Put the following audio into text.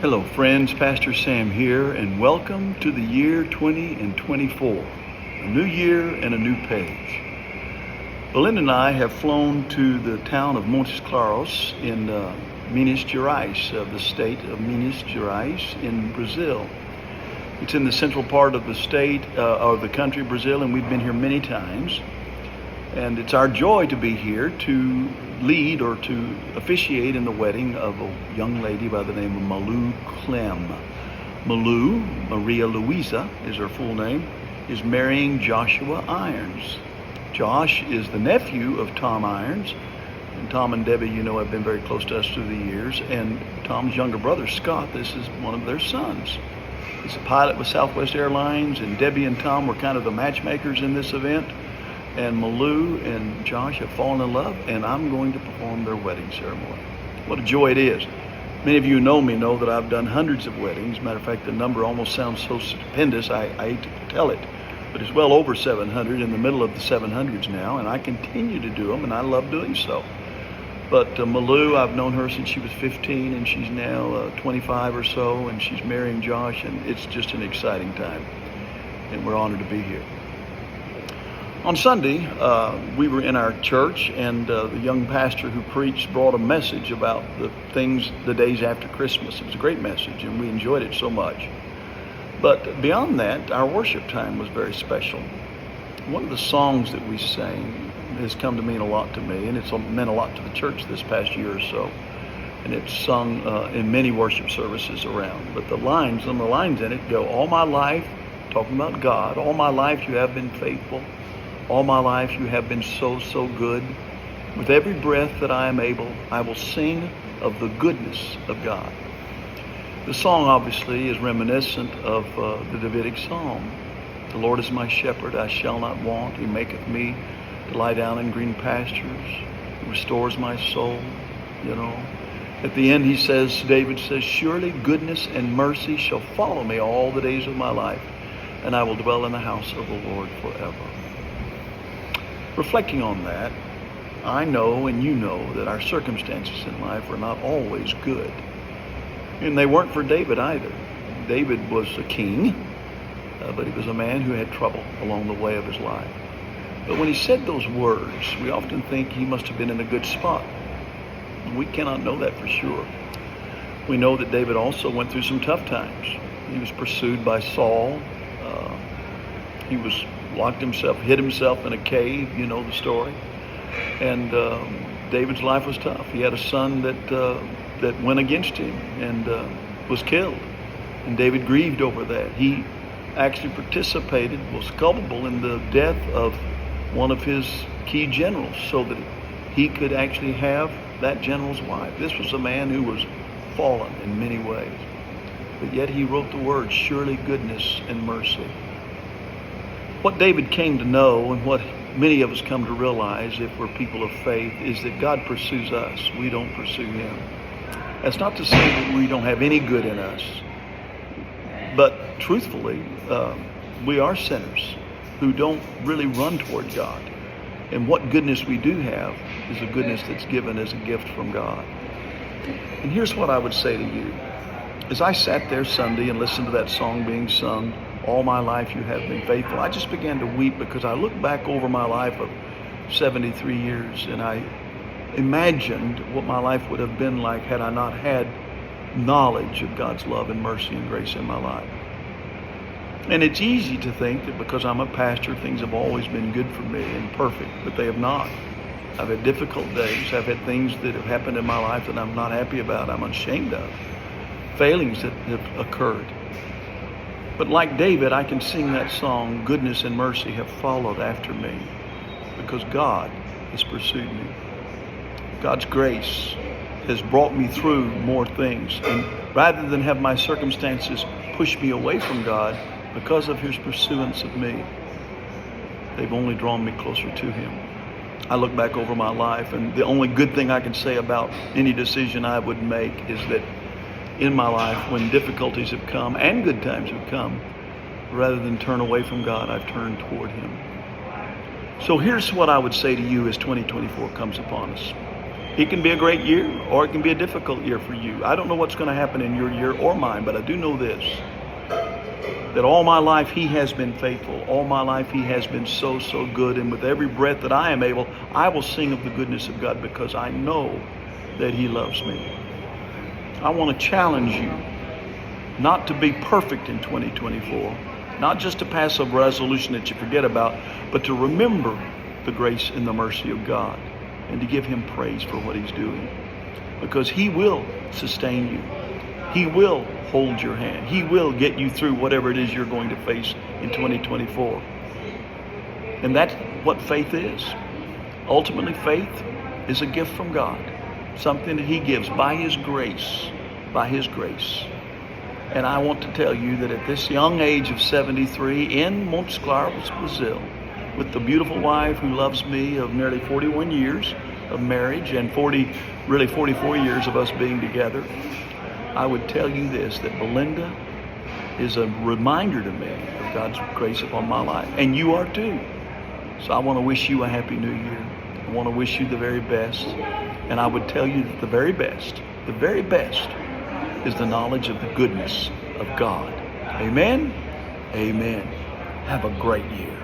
Hello friends, Pastor Sam here, and welcome to the year 2024. A new year and a new page. Belinda and I have flown to the town of Montes Claros in Minas Gerais, the state of Minas Gerais in Brazil. It's in the central part of the state, of the country, Brazil, and we've been here many times. And it's our joy to be here to lead or to officiate in the wedding of a young lady by the name of Malu Clem. Malu, Maria Luisa is her full name, is marrying Joshua Irons. Josh is the nephew of Tom Irons. And Tom and Debbie, have been very close to us through the years. And Tom's younger brother, Scott, this is one of their sons. He's a pilot with Southwest Airlines, and Debbie and Tom were kind of the matchmakers in this event. And Malu and Josh have fallen in love, and I'm going to perform their wedding ceremony. What a joy it is. Many of you know me, know that I've done hundreds of weddings. Matter of fact, the number almost sounds so stupendous, I hate to tell it. But it's well over 700, in the middle of the 700s now, and I continue to do them, and I love doing so. But Malu, I've known her since she was 15, and she's now 25 or so, and she's marrying Josh, and it's just an exciting time. And we're honored to be here. On Sunday, we were in our church, and the young pastor who preached brought a message about the days after Christmas. It was a great message, and we enjoyed it so much. But beyond that, our worship time was very special. One of the songs that we sang has come to mean a lot to me, and it's meant a lot to the church this past year or so. And it's sung in many worship services around. But the lines in it go, all my life, talking about God, all my life you have been faithful. All my life you have been so, so good. With every breath that I am able, I will sing of the goodness of God. The song obviously is reminiscent of the Davidic Psalm. The Lord is my shepherd, I shall not want. He maketh me to lie down in green pastures. He restores my soul, At the end David says, surely goodness and mercy shall follow me all the days of my life, and I will dwell in the house of the Lord forever. Reflecting on that, I know and you know that our circumstances in life are not always good. And they weren't for David either. David was a king, but he was a man who had trouble along the way of his life. But when he said those words, we often think he must have been in a good spot. We cannot know that for sure. We know that David also went through some tough times. He was pursued by Saul. He was hid himself in a cave, you know the story. And David's life was tough. He had a son that went against him and was killed. And David grieved over that. He actually was culpable in the death of one of his key generals so that he could actually have that general's wife. This was a man who was fallen in many ways. But yet he wrote the words, surely goodness and mercy. What David came to know, and what many of us come to realize if we're people of faith, is that God pursues us. We don't pursue him. That's not to say that we don't have any good in us. But truthfully, we are sinners who don't really run toward God. And what goodness we do have is a goodness that's given as a gift from God. And here's what I would say to you. As I sat there Sunday and listened to that song being sung, all my life you have been faithful, I just began to weep because I looked back over my life of 73 years and I imagined what my life would have been like had I not had knowledge of God's love and mercy and grace in my life. And it's easy to think that because I'm a pastor, things have always been good for me and perfect, but they have not. I've had difficult days. I've had things that have happened in my life that I'm not happy about, I'm ashamed of. Failings that have occurred. But like David, I can sing that song, goodness and mercy have followed after me, because God has pursued me. God's grace has brought me through more things. And rather than have my circumstances push me away from God, because of his pursuance of me, they've only drawn me closer to him. I look back over my life, and the only good thing I can say about any decision I would make is that in my life, when difficulties have come and good times have come, rather than turn away from God, I've turned toward him. So here's what I would say to you as 2024 comes upon us. It can be a great year or it can be a difficult year for you. I don't know what's going to happen in your year or mine, but I do know this, that all my life he has been faithful. All my life he has been so, so good. And with every breath that I am able, I will sing of the goodness of God because I know that he loves me. I want to challenge you not to be perfect in 2024, not just to pass a resolution that you forget about, but to remember the grace and the mercy of God and to give him praise for what he's doing, because he will sustain you. He will hold your hand. He will get you through whatever it is you're going to face in 2024. And that's what faith is. Ultimately, faith is a gift from God, something that he gives by his grace, by his grace. And I want to tell you that at this young age of 73 in Montes Claros, Brazil, with the beautiful wife who loves me of nearly 41 years of marriage and 44 years of us being together, I would tell you this, that Belinda is a reminder to me of God's grace upon my life. And you are too. So I want to wish you a happy new year. I want to wish you the very best. And I would tell you that the very best is the knowledge of the goodness of God. Amen? Amen. Have a great year.